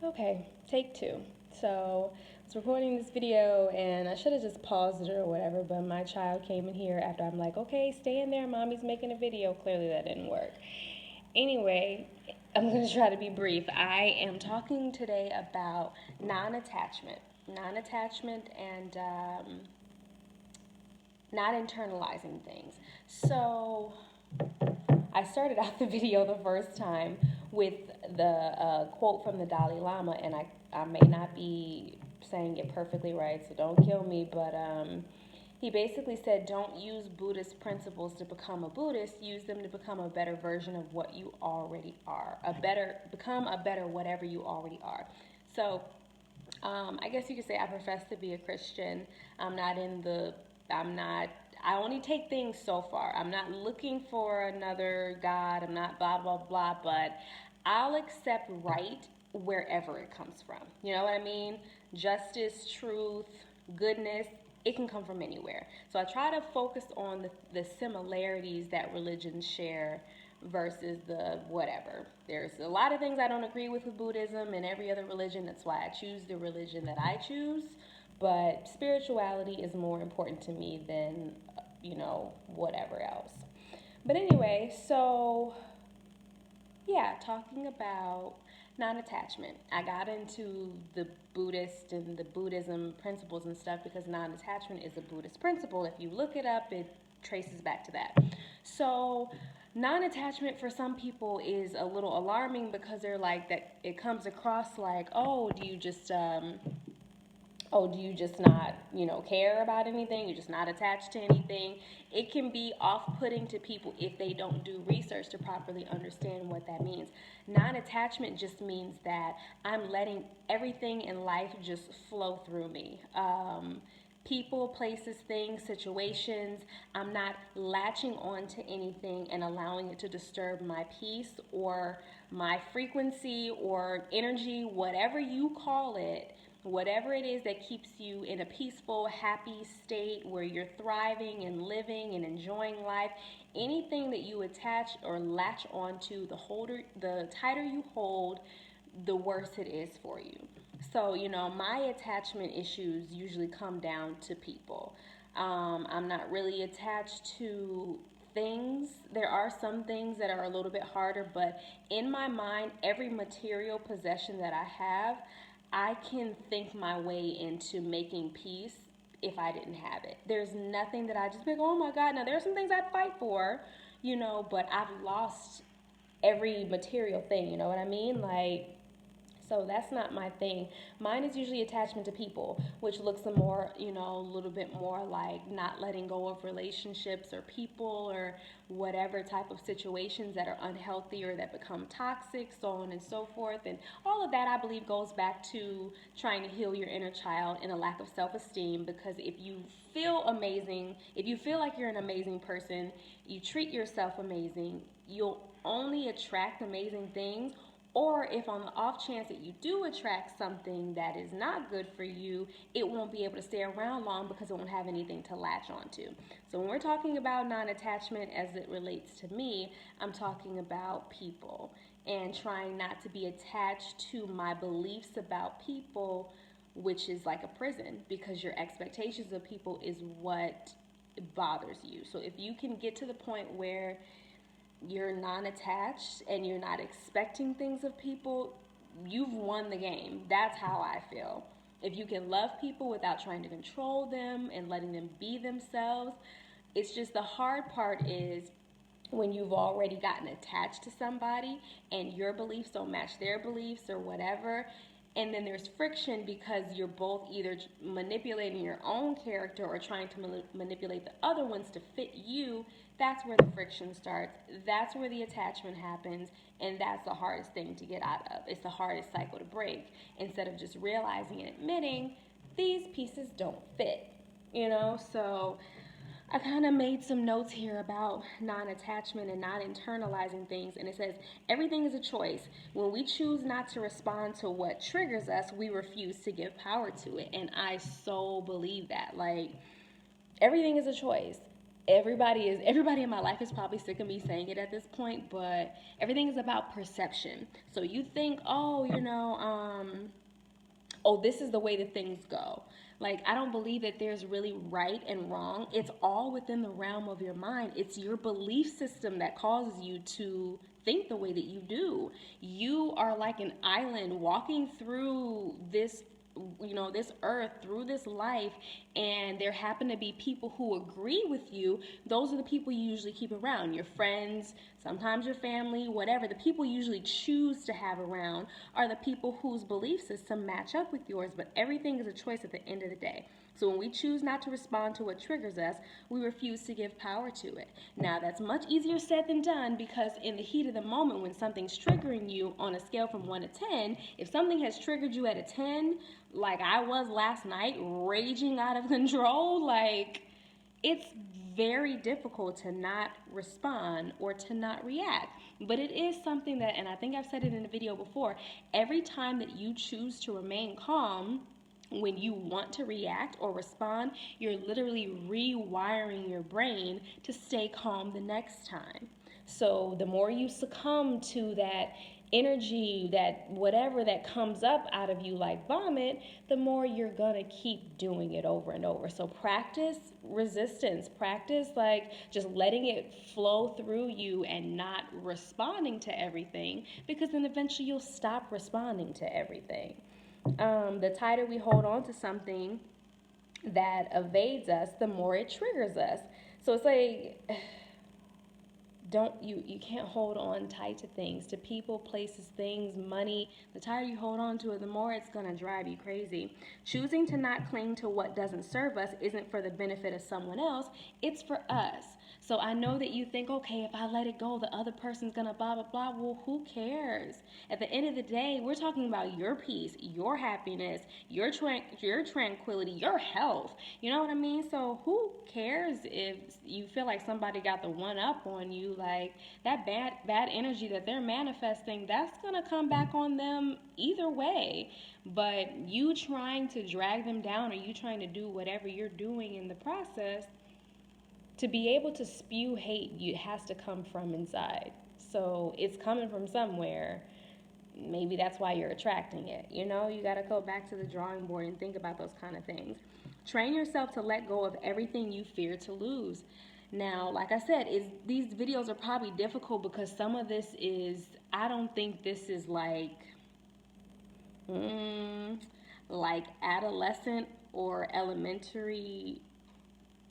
Okay, take two. So I was recording this video and I should have just paused it or whatever, but my child came in here after I'm like, okay, stay in there, mommy's making a video. Clearly that didn't work. Anyway, I'm going to try to be brief. I am talking today about non-attachment. Non-attachment and not internalizing things. So I started out the video the first time with the quote from the Dalai Lama, and I may not be saying it perfectly right, so don't kill me, but he basically said, don't use Buddhist principles to become a Buddhist, use them to become a better version of what you already are, become a better whatever you already are. So I guess you could say I profess to be a Christian. I only take things so far. I'm not looking for another God. I'm not blah, blah, blah, but I'll accept right wherever it comes from. You know what I mean? Justice, truth, goodness, it can come from anywhere. So I try to focus on the similarities that religions share versus the whatever. There's a lot of things I don't agree with Buddhism and every other religion. That's why I choose the religion that I choose. But spirituality is more important to me than, whatever else. But anyway, so yeah, talking about non-attachment. I got into the Buddhist and the Buddhism principles and stuff because non-attachment is a Buddhist principle. If you look it up, it traces back to that. So non-attachment for some people is a little alarming because they're like that. It comes across like, do you just not, care about anything? You're just not attached to anything. It can be off-putting to people if they don't do research to properly understand what that means. Non-attachment just means that I'm letting everything in life just flow through me. People, places, things, situations. I'm not latching on to anything and allowing it to disturb my peace or my frequency or energy, whatever you call it. Whatever it is that keeps you in a peaceful, happy state where you're thriving and living and enjoying life, anything that you attach or latch onto, the tighter you hold, the worse it is for you. So, my attachment issues usually come down to people. I'm not really attached to things. There are some things that are a little bit harder, but in my mind, every material possession that I have, I can think my way into making peace if I didn't have it. There's nothing that I just think, oh my God. Now, there are some things I'd fight for, but I've lost every material thing, you know what I mean? So that's not my thing. Mine is usually attachment to people, which looks a little bit more like not letting go of relationships or people or whatever type of situations that are unhealthy or that become toxic, so on and so forth. And all of that, I believe, goes back to trying to heal your inner child and a lack of self-esteem, because if you feel amazing, if you feel like you're an amazing person, you treat yourself amazing, you'll only attract amazing things. Or if on the off chance that you do attract something that is not good for you, it won't be able to stay around long because it won't have anything to latch onto. So when we're talking about non-attachment as it relates to me, I'm talking about people and trying not to be attached to my beliefs about people, which is like a prison, because your expectations of people is what bothers you. So if you can get to the point where you're non-attached and you're not expecting things of people, you've won the game. That's how I feel. If you can love people without trying to control them and letting them be themselves, it's just the hard part is when you've already gotten attached to somebody and your beliefs don't match their beliefs or whatever, and then there's friction because you're both either manipulating your own character or trying to manipulate the other ones to fit you. That's where the friction starts. That's where the attachment happens, and that's the hardest thing to get out of. It's the hardest cycle to break. Instead of just realizing and admitting these pieces don't fit, So I kind of made some notes here about non-attachment and not internalizing things, and it says everything is a choice. When we choose not to respond to what triggers us, we refuse to give power to it, and I so believe that. Everything is a choice. everybody in my life is probably sick of me saying it at this point, but everything is about perception. So you think, oh, oh, this is the way that things go. Like, I don't believe that there's really right and wrong. It's all within the realm of your mind. It's your belief system that causes you to think the way that you do. You are like an island walking through this earth, through this life, and there happen to be people who agree with you. Those are the people you usually keep around, your friends, sometimes your family, whatever. The people you usually choose to have around are the people whose belief system match up with yours, but everything is a choice at the end of the day. So when we choose not to respond to what triggers us, we refuse to give power to it. Now, that's much easier said than done, because in the heat of the moment when something's triggering you on a scale from 1 to 10, if something has triggered you at a 10, like I was last night, raging out of control, like, it's very difficult to not respond or to not react. But it is something that, and I think I've said it in a video before, every time that you choose to remain calm, when you want to react or respond, you're literally rewiring your brain to stay calm the next time. So the more you succumb to that energy, that whatever that comes up out of you like vomit, the more you're gonna keep doing it over and over. So practice resistance, practice like just letting it flow through you and not responding to everything, because then eventually you'll stop responding to everything. The tighter we hold on to something that evades us, the more it triggers us. So it's like, you can't hold on tight to things, to people, places, things, money. The tighter you hold on to it, the more it's going to drive you crazy. Choosing to not cling to what doesn't serve us isn't for the benefit of someone else, it's for us. So I know that you think, okay, if I let it go, the other person's going to blah, blah, blah. Well, who cares? At the end of the day, we're talking about your peace, your happiness, your tranquility, your health. You know what I mean? So who cares if you feel like somebody got the one up on you? Like, that bad energy that they're manifesting, that's going to come back on them either way. But you trying to drag them down, or you trying to do whatever you're doing in the process, to be able to spew hate, it has to come from inside. So it's coming from somewhere. Maybe that's why you're attracting it. You got to go back to the drawing board and think about those kind of things. Train yourself to let go of everything you fear to lose. Now, like I said, these videos are probably difficult because some of this is, I don't think this is like adolescent or elementary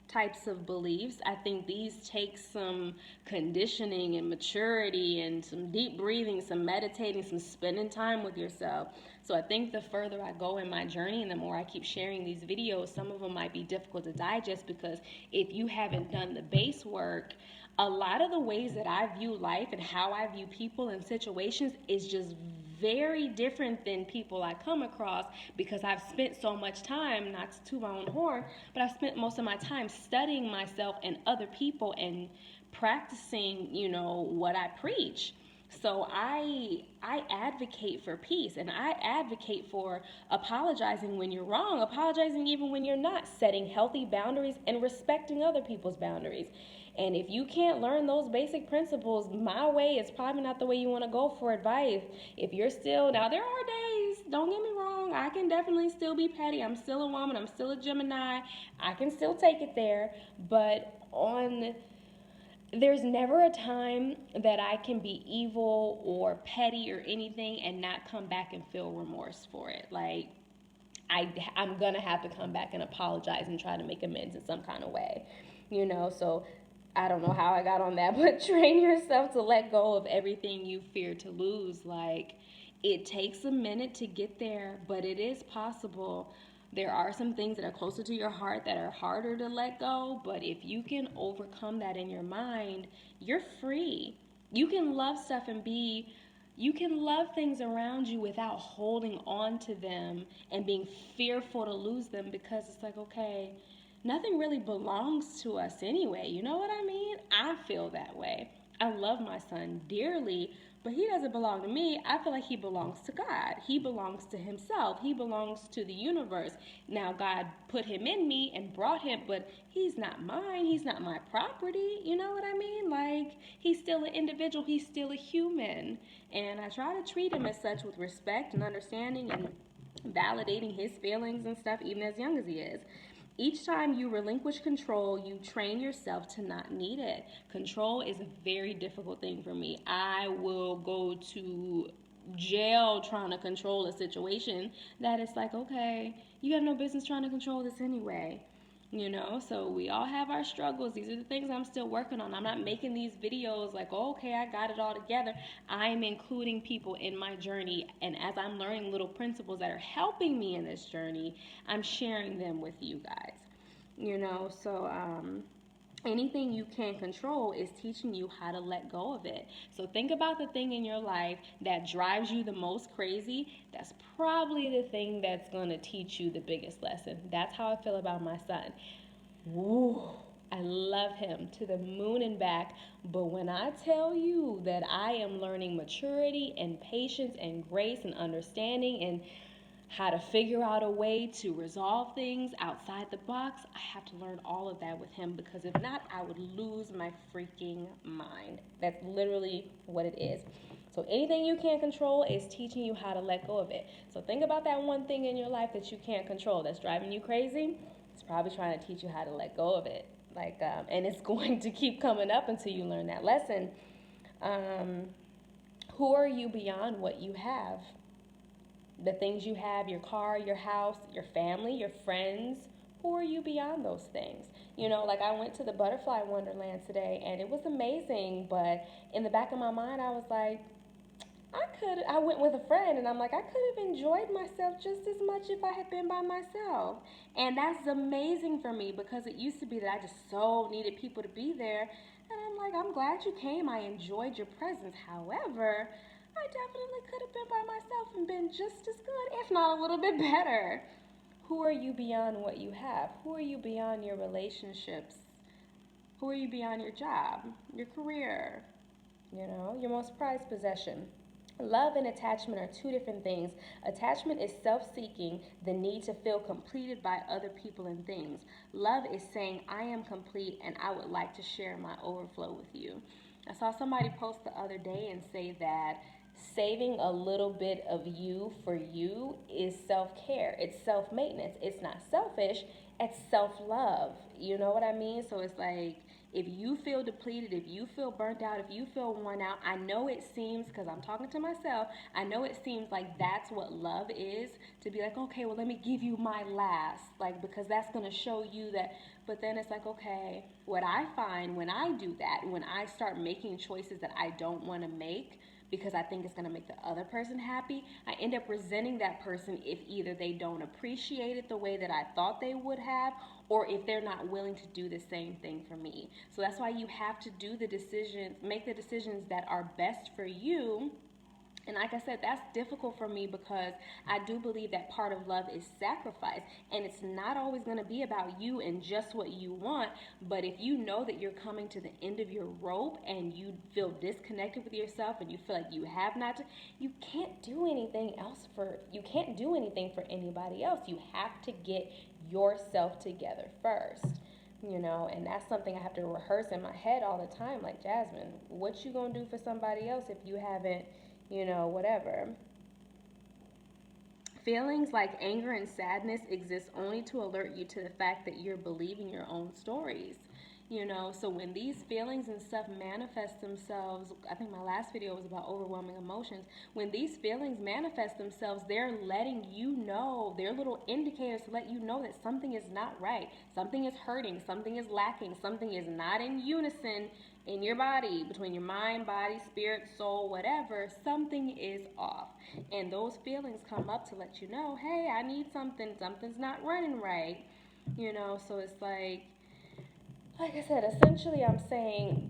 types of beliefs. I think these take some conditioning and maturity and some deep breathing, some meditating, some spending time with yourself. So I think the further I go in my journey and the more I keep sharing these videos, some of them might be difficult to digest, because if you haven't done the base work, a lot of the ways that I view life and how I view people and situations is just very different than people I come across, because I've spent so much time, not to toot my own horn, but I've spent most of my time studying myself and other people and practicing, what I preach. So I advocate for peace, and I advocate for apologizing when you're wrong, apologizing even when you're not, setting healthy boundaries and respecting other people's boundaries. And if you can't learn those basic principles, my way is probably not the way you want to go for advice. If you're still, now there are days, don't get me wrong, I can definitely still be petty. I'm still a woman, I'm still a Gemini. I can still take it there, but there's never a time that I can be evil or petty or anything and not come back and feel remorse for it. Like, I'm going to have to come back and apologize and try to make amends in some kind of way, so I don't know how I got on that, but train yourself to let go of everything you fear to lose. Like, it takes a minute to get there, but it is possible. There are some things that are closer to your heart that are harder to let go, but if you can overcome that in your mind, you're free. You can love stuff and you can love things around you without holding on to them and being fearful to lose them, because it's like, okay, nothing really belongs to us anyway. You know what I mean? I feel that way. I love my son dearly, but he doesn't belong to me. I feel like he belongs to God. He belongs to himself. He belongs to the universe. Now, God put him in me and brought him, but he's not mine. He's not my property. You know what I mean? Like, he's still an individual. He's still a human. And I try to treat him as such with respect and understanding and validating his feelings and stuff, even as young as he is. Each time you relinquish control, you train yourself to not need it. Control is a very difficult thing for me. I will go to jail trying to control a situation that it's like, okay, you have no business trying to control this anyway. So we all have our struggles. These are the things I'm still working on. I'm not making these videos like, oh, okay, I got it all together. I'm including people in my journey, and as I'm learning little principles that are helping me in this journey, I'm sharing them with you guys. So anything you can't control is teaching you how to let go of it. So think about the thing in your life that drives you the most crazy. That's probably the thing that's going to teach you the biggest lesson. That's how I feel about my son. Woo, I love him to the moon and back. But when I tell you that I am learning maturity and patience and grace and understanding and how to figure out a way to resolve things outside the box, I have to learn all of that with him, because if not, I would lose my freaking mind. That's literally what it is. So anything you can't control is teaching you how to let go of it. So think about that one thing in your life that you can't control that's driving you crazy. It's probably trying to teach you how to let go of it. And it's going to keep coming up until you learn that lesson. Who are you beyond what you have? The things you have, your car, your house, your family, your friends, who are you beyond those things? I went to the Butterfly Wonderland today, and it was amazing, but in the back of my mind, I was like, I went with a friend, and I'm like, I could have enjoyed myself just as much if I had been by myself. And that's amazing for me, because it used to be that I just so needed people to be there, and I'm like, I'm glad you came. I enjoyed your presence. However, I definitely could have been by myself and been just as good, if not a little bit better. Who are you beyond what you have? Who are you beyond your relationships? Who are you beyond your job, your career, your most prized possession? Love and attachment are two different things. Attachment is self-seeking, the need to feel completed by other people and things. Love is saying, I am complete and I would like to share my overflow with you. I saw somebody post the other day and say that saving a little bit of you for you is self-care. It's self-maintenance. It's not selfish. It's self-love. You know what I mean? So it's like, if you feel depleted, if you feel burnt out, if you feel worn out, I know it seems, because I'm talking to myself, I know it seems like that's what love is, to be like, okay, well, let me give you my last, because that's going to show you that. But then it's like, okay, what I find when I do that, when I start making choices that I don't want to make, because I think it's going to make the other person happy, I end up resenting that person if either they don't appreciate it the way that I thought they would have, or if they're not willing to do the same thing for me. So that's why you have to do the decisions, make the decisions that are best for you. And like I said, that's difficult for me, because I do believe that part of love is sacrifice. And it's not always going to be about you and just what you want. But if you know that you're coming to the end of your rope and you feel disconnected with yourself and you feel like you have not to, you can't do anything for anybody else. You have to get yourself together first. And that's something I have to rehearse in my head all the time. Like, Jasmine, what you going to do for somebody else if you haven't, whatever. Feelings like anger and sadness exist only to alert you to the fact that you're believing your own stories. So when these feelings and stuff manifest themselves, I think my last video was about overwhelming emotions. When these feelings manifest themselves, they're letting you know, they're little indicators to let you know that something is not right. Something is hurting, something is lacking, something is not in unison in your body, between your mind, body, spirit, soul, whatever. Something is off. And those feelings come up to let you know, hey, I need something, something's not running right. So it's like I said, essentially I'm saying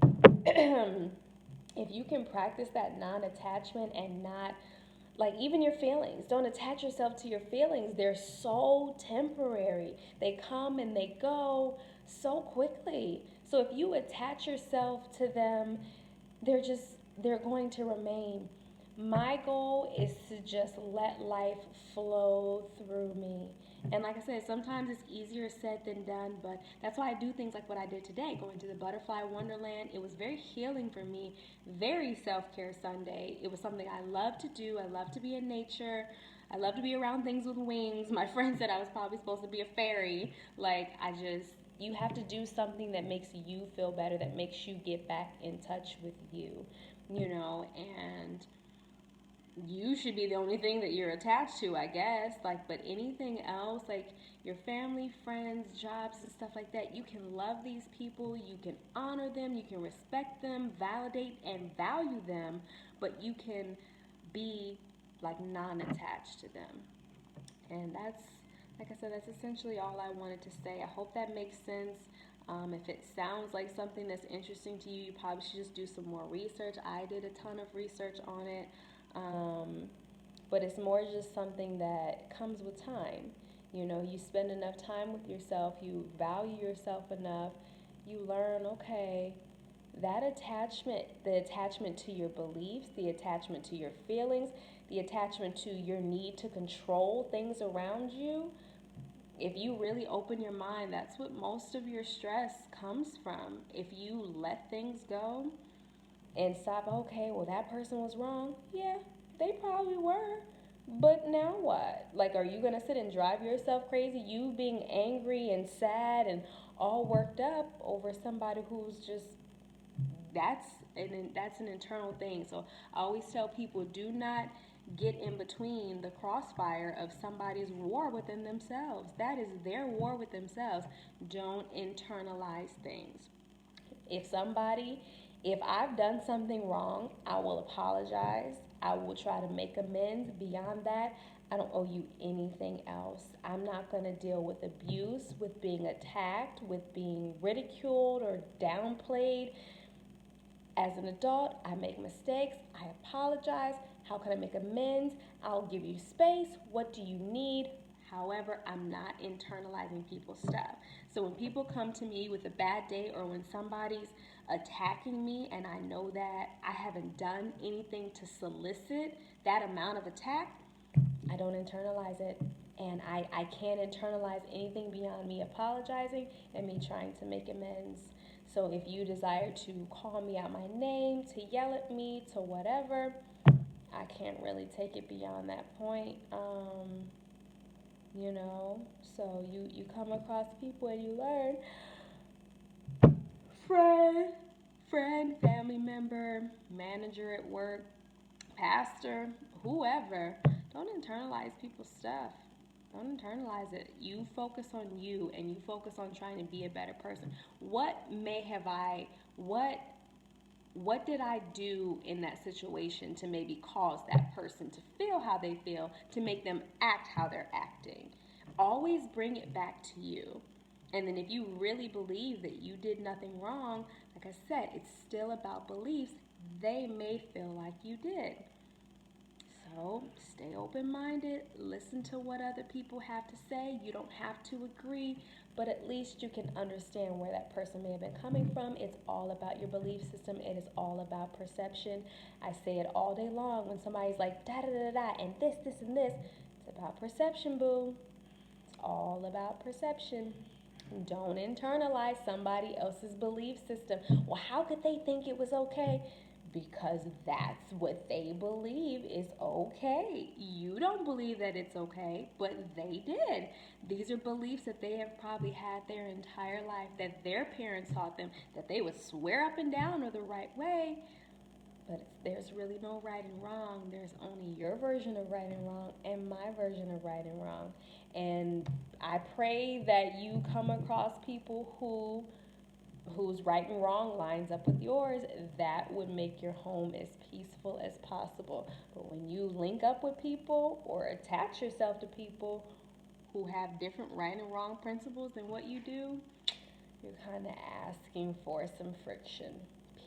if you can practice that non-attachment and not, even your feelings, don't attach yourself to your feelings. They're so temporary. They come and they go so quickly. So if you attach yourself to them, they're just they're going to remain. My goal is to just let life flow through me. And like I said, sometimes it's easier said than done, but that's why I do things like what I did today, going to the Butterfly Wonderland. It was very healing for me, very self care Sunday. It was something I love to do. I love to be in nature. I love to be around things with wings. My friend said I was probably supposed to be a fairy. You have to do something that makes you feel better, that makes you get back in touch with and you should be the only thing that you're attached to, I guess. But anything else, like your family, friends, jobs, and stuff like that, you can love these people, you can honor them, you can respect them, validate and value them, but you can be like non attached to them. And like I said, that's essentially all I wanted to say. I hope that makes sense. If it sounds like something that's interesting to you, you probably should just do some more research. I did a ton of research on it. But it's more just something that comes with time. You spend enough time with yourself, you value yourself enough, you learn, okay, that attachment, the attachment to your beliefs, the attachment to your feelings, the attachment to your need to control things around you, if you really open your mind, that's what most of your stress comes from. If you let things go and stop, okay, well, that person was wrong. Yeah, they probably were. But now what? Like, are you going to sit and drive yourself crazy? You being angry and sad and all worked up over somebody who's just that's that's an internal thing. So I always tell people, do not get in between the crossfire of somebody's war within themselves. That is their war with themselves. Don't internalize things. If somebody, if I've done something wrong, I will apologize. I will try to make amends. Beyond that, I don't owe you anything else. I'm not going to deal with abuse, with being attacked, with being ridiculed or downplayed. As an adult, I make mistakes. I apologize. How can I make amends? I'll give you space. What do you need? However, I'm not internalizing people's stuff. So when people come to me with a bad day or when somebody's attacking me and I know that I haven't done anything to solicit that amount of attack, I don't internalize it. And I can't internalize anything beyond me apologizing and me trying to make amends. So if you desire to call me out my name, to yell at me, to whatever, I can't really take it beyond that point. So you come across people and you learn, friend, family member, manager at work, pastor, whoever, don't internalize people's stuff. Don't internalize it. You focus on you and you focus on trying to be a better person. What did I do in that situation to maybe cause that person to feel how they feel, to make them act how they're acting? Always bring it back to you. And then if you really believe that you did nothing wrong, like I said, it's still about beliefs. They may feel like you did. So stay open minded, listen to what other people have to say. You don't have to agree, but at least you can understand where that person may have been coming from. It's all about your belief system, it is all about perception. I say it all day long when somebody's like, da da da da, and this, and this. It's about perception, boo. It's all about perception. Don't internalize somebody else's belief system. Well, how could they think it was okay? Because that's what they believe is okay. You don't believe that it's okay, but they did. These are beliefs that they have probably had their entire life, that their parents taught them, that they would swear up and down are the right way. But there's really no right and wrong. There's only your version of right and wrong and my version of right and wrong. And I pray that you come across people whose right and wrong lines up with yours. That would make your home as peaceful as possible. But when you link up with people or attach yourself to people who have different right and wrong principles than what you do, you're kind of asking for some friction,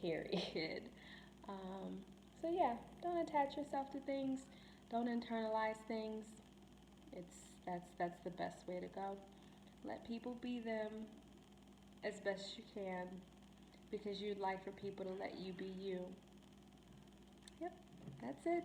period. So yeah, don't attach yourself to things. Don't internalize things. That's the best way to go. Let people be them as best you can because you'd like for people to let you be you. That's it.